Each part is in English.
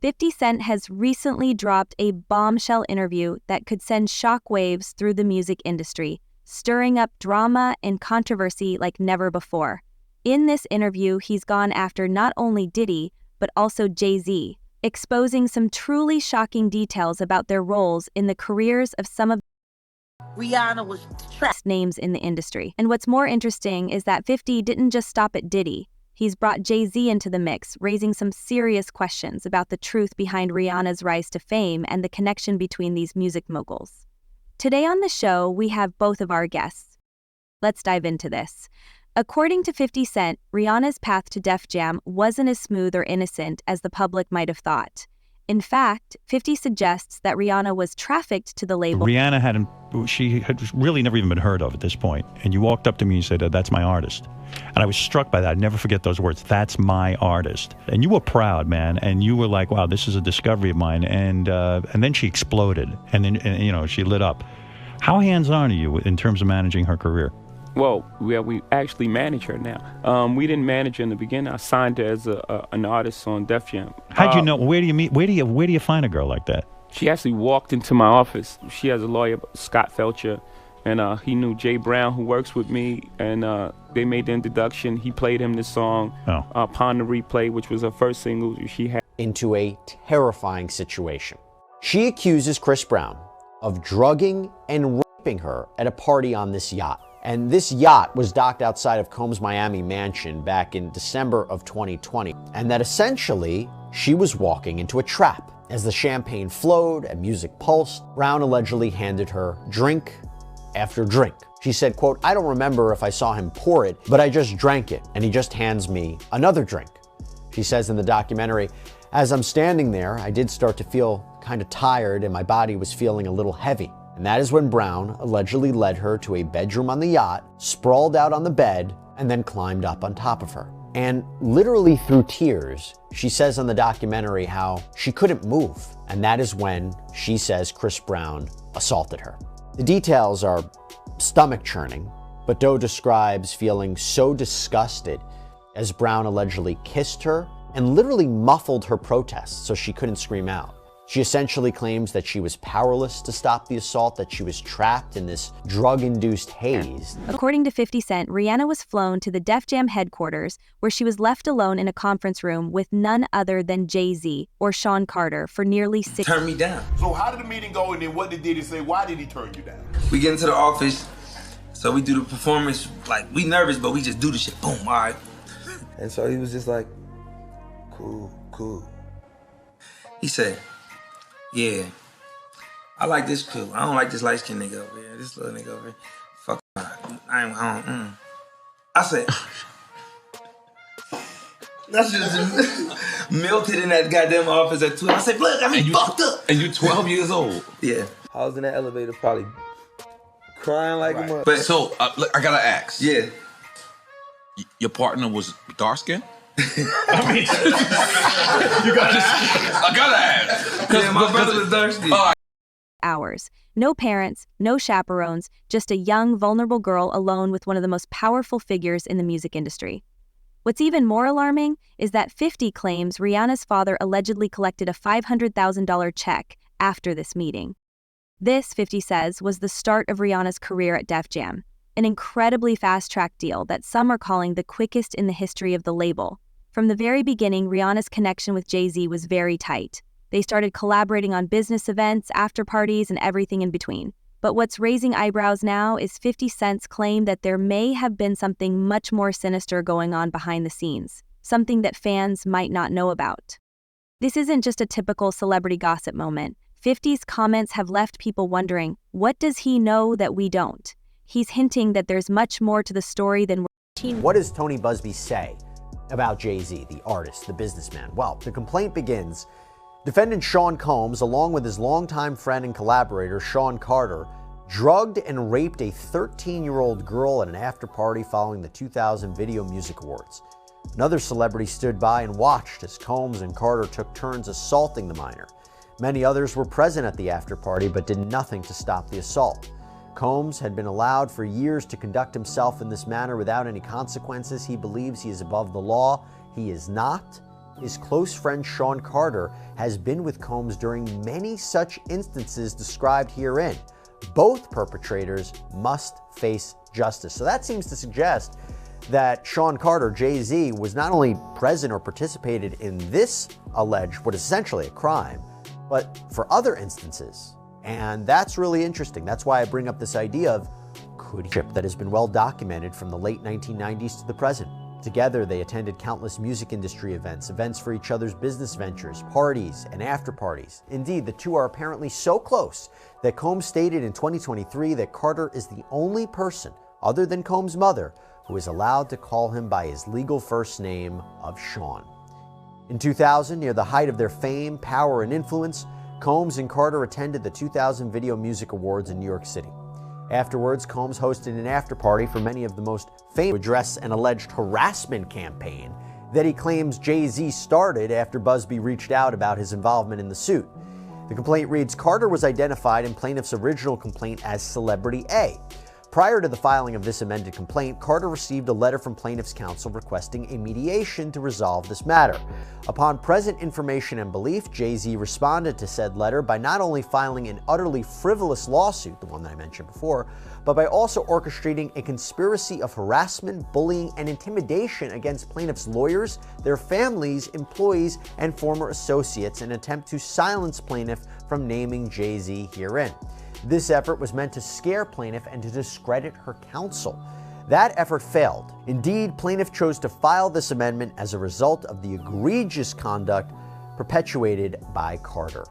50 Cent has recently dropped a bombshell interview that could send shockwaves through the music industry, stirring up drama and controversy like never before. In this interview, he's gone after not only Diddy, but also Jay-Z, exposing some truly shocking details about their roles in the careers of some of Rihanna was trapped names in the industry. And what's more interesting is that 50 didn't just stop at Diddy. He's brought Jay-Z into the mix, raising some serious questions about the truth behind Rihanna's rise to fame and the connection between these music moguls. Today on the show, we have both of our guests. Let's dive into this. According to 50 Cent, Rihanna's path to Def Jam wasn't as smooth or innocent as the public might have thought. In fact, 50 suggests that Rihanna was trafficked to the label. Rihanna she had really never even been heard of at this point. And you walked up to me and said, that's my artist. And I was struck by that. I'd never forget those words. That's my artist. And you were proud, man. And you were like, wow, this is a discovery of mine. And then she exploded. And then, she lit up. How hands-on are you in terms of managing her career? Well, we actually manage her now. We didn't manage her in the beginning. I signed her as an artist on Def Jam. How'd you know? Where do you meet? Where do you find a girl like that? She actually walked into my office. She has a lawyer, Scott Felcher, and he knew Jay Brown, who works with me, and they made the introduction. He played him this song, Upon the Replay, which was her first single she had. Into a terrifying situation. She accuses Chris Brown of drugging and raping her at a party on this yacht. And this yacht was docked outside of Combs' Miami mansion back in December of 2020. And that essentially, she was walking into a trap. As the champagne flowed and music pulsed, Brown allegedly handed her drink after drink. She said, quote, "I don't remember if I saw him pour it, but I just drank it, and he just hands me another drink." She says in the documentary, "As I'm standing there, I did start to feel kind of tired and my body was feeling a little heavy. And that is when Brown allegedly led her to a bedroom on the yacht, sprawled out on the bed, and then climbed up on top of her. And literally through tears, she says on the documentary how she couldn't move. And that is when she says Chris Brown assaulted her. The details are stomach churning, but Doe describes feeling so disgusted as Brown allegedly kissed her and literally muffled her protests so she couldn't scream out. She essentially claims that she was powerless to stop the assault, that she was trapped in this drug-induced haze. According to 50 Cent, Rihanna was flown to the Def Jam headquarters, where she was left alone in a conference room with none other than Jay-Z or Sean Carter for nearly 6 Turn me down. So how did the meeting go, and then what did Diddy say? Why did he turn you down? We get into the office, so we do the performance, like, we nervous, but we just do the shit, boom, all right. And so he was just like, cool. He said, "Yeah, I like this cool. I don't like this light-skinned nigga over here. This little nigga over here. Fuck, I said, that's just melted in that goddamn office at 12. I said, look, I'm fucked up. And you 12 years old. Yeah. I was in that elevator probably crying like a mother. But so, I gotta ask. Yeah. Your partner was dark-skinned? I mean, I gotta ask. Yeah, my brother was dark-skinned. hours. No parents, no chaperones, just a young, vulnerable girl alone with one of the most powerful figures in the music industry. What's even more alarming is that 50 claims Rihanna's father allegedly collected a $500,000 check after this meeting. This, 50 says, was the start of Rihanna's career at Def Jam, an incredibly fast-track deal that some are calling the quickest in the history of the label. From the very beginning, Rihanna's connection with Jay-Z was very tight. They started collaborating on business events, after parties, and everything in between. But what's raising eyebrows now is 50 Cent's claim that there may have been something much more sinister going on behind the scenes, something that fans might not know about. This isn't just a typical celebrity gossip moment. 50's comments have left people wondering, what does he know that we don't? He's hinting that there's much more to the story than we're... What does Tony Busby say about Jay-Z, the artist, the businessman? Well, the complaint begins. Defendant Sean Combs, along with his longtime friend and collaborator, Sean Carter, drugged and raped a 13-year-old girl at an after-party following the 2000 Video Music Awards. Another celebrity stood by and watched as Combs and Carter took turns assaulting the minor. Many others were present at the after-party but did nothing to stop the assault. Combs had been allowed for years to conduct himself in this manner without any consequences. He believes he is above the law. He is not. His close friend Sean Carter has been with Combs during many such instances described herein. Both perpetrators must face justice. So that seems to suggest that Sean Carter, Jay-Z, was not only present or participated in this alleged, what is essentially a crime, but for other instances. And that's really interesting. That's why I bring up this idea of could he that has been well documented from the late 1990s to the present. Together, they attended countless music industry events, events for each other's business ventures, parties, and after parties. Indeed, the two are apparently so close that Combs stated in 2023 that Carter is the only person, other than Combs' mother, who is allowed to call him by his legal first name of Sean. In 2000, near the height of their fame, power, and influence, Combs and Carter attended the 2000 Video Music Awards in New York City. Afterwards, Combs hosted an after-party for many of the most famous to address an alleged harassment campaign that he claims Jay-Z started after Busby reached out about his involvement in the suit. The complaint reads, Carter was identified in plaintiff's original complaint as Celebrity A. Prior to the filing of this amended complaint, Carter received a letter from plaintiff's counsel requesting a mediation to resolve this matter. Upon present information and belief, Jay-Z responded to said letter by not only filing an utterly frivolous lawsuit, the one that I mentioned before, but by also orchestrating a conspiracy of harassment, bullying, and intimidation against plaintiff's lawyers, their families, employees, and former associates in an attempt to silence plaintiff from naming Jay-Z herein. This effort was meant to scare plaintiff and to discredit her counsel. That effort failed. Indeed, plaintiff chose to file this amendment as a result of the egregious conduct perpetuated by Carter.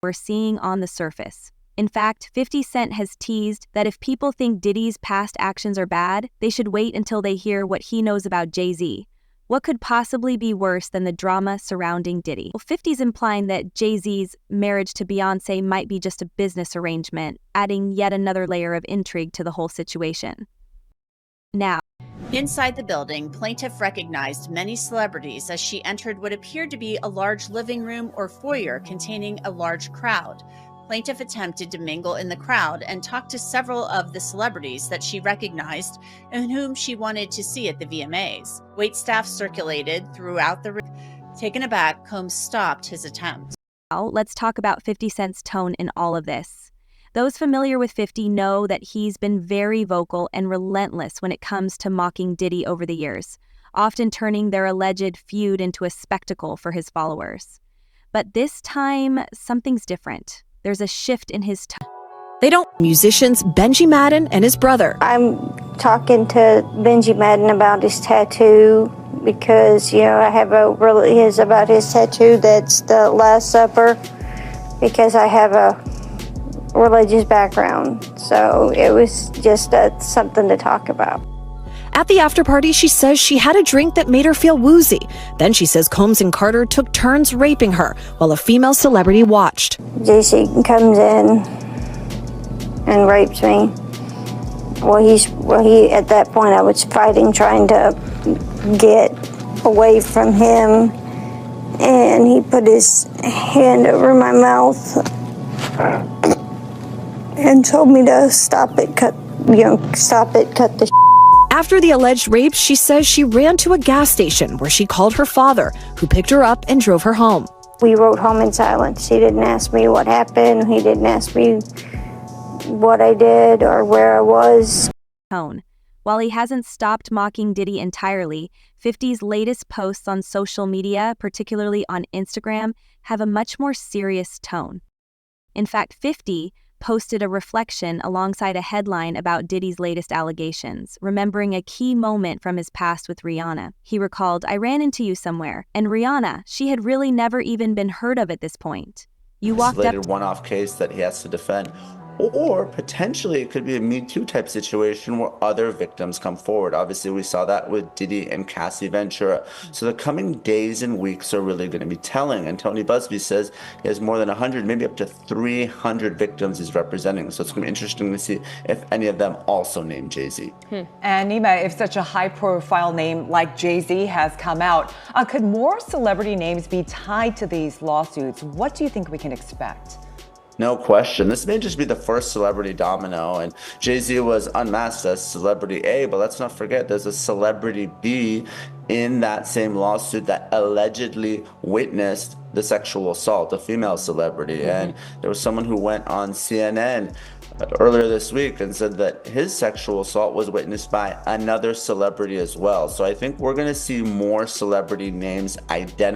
We're seeing on the surface. In fact, 50 Cent has teased that if people think Diddy's past actions are bad, they should wait until they hear what he knows about Jay-Z. What could possibly be worse than the drama surrounding Diddy? Well, 50's implying that Jay-Z's marriage to Beyoncé might be just a business arrangement, adding yet another layer of intrigue to the whole situation. Now, inside the building, plaintiff recognized many celebrities as she entered what appeared to be a large living room or foyer containing a large crowd. Plaintiff attempted to mingle in the crowd and talk to several of the celebrities that she recognized and whom she wanted to see at the VMAs. Waitstaff circulated throughout the room. Taken aback, Combs stopped his attempt. Now, let's talk about 50 Cent's tone in all of this. Those familiar with 50 know that he's been very vocal and relentless when it comes to mocking Diddy over the years, often turning their alleged feud into a spectacle for his followers. But this time, something's different. There's a shift in his tone. They don't. Musicians Benji Madden and his brother. I'm talking to Benji Madden about his tattoo because, I have about his tattoo that's the Last Supper because I have a religious background. So it was just something to talk about. At the after party, she says she had a drink that made her feel woozy. Then she says Combs and Carter took turns raping her while a female celebrity watched. JC comes in and rapes me. He at that point I was fighting, trying to get away from him, and he put his hand over my mouth and told me to stop it, cut the After the alleged rape, she says she ran to a gas station where she called her father, who picked her up and drove her home. We rode home in silence. He didn't ask me what happened. He didn't ask me what I did or where I was. While he hasn't stopped mocking Diddy entirely, 50's latest posts on social media, particularly on Instagram, have a much more serious tone. In fact, 50 posted a reflection alongside a headline about Diddy's latest allegations, remembering a key moment from his past with Rihanna. He recalled, "I ran into you somewhere, and Rihanna, she had really never even been heard of at this point. You walked up..." Isolated one-off case that he has to defend. Or potentially it could be a Me Too type situation where other victims come forward. Obviously, we saw that with Diddy and Cassie Ventura. So the coming days and weeks are really going to be telling. And Tony Busby says he has more than 100, maybe up to 300 victims he's representing. So it's going to be interesting to see if any of them also name Jay-Z. And Nima, if such a high-profile name like Jay-Z has come out, could more celebrity names be tied to these lawsuits? What do you think we can expect? No question. This may just be the first celebrity domino, and Jay-Z was unmasked as celebrity A, but let's not forget there's a celebrity B in that same lawsuit that allegedly witnessed the sexual assault, a female celebrity. And there was someone who went on CNN earlier this week and said that his sexual assault was witnessed by another celebrity as well. So I think we're going to see more celebrity names identified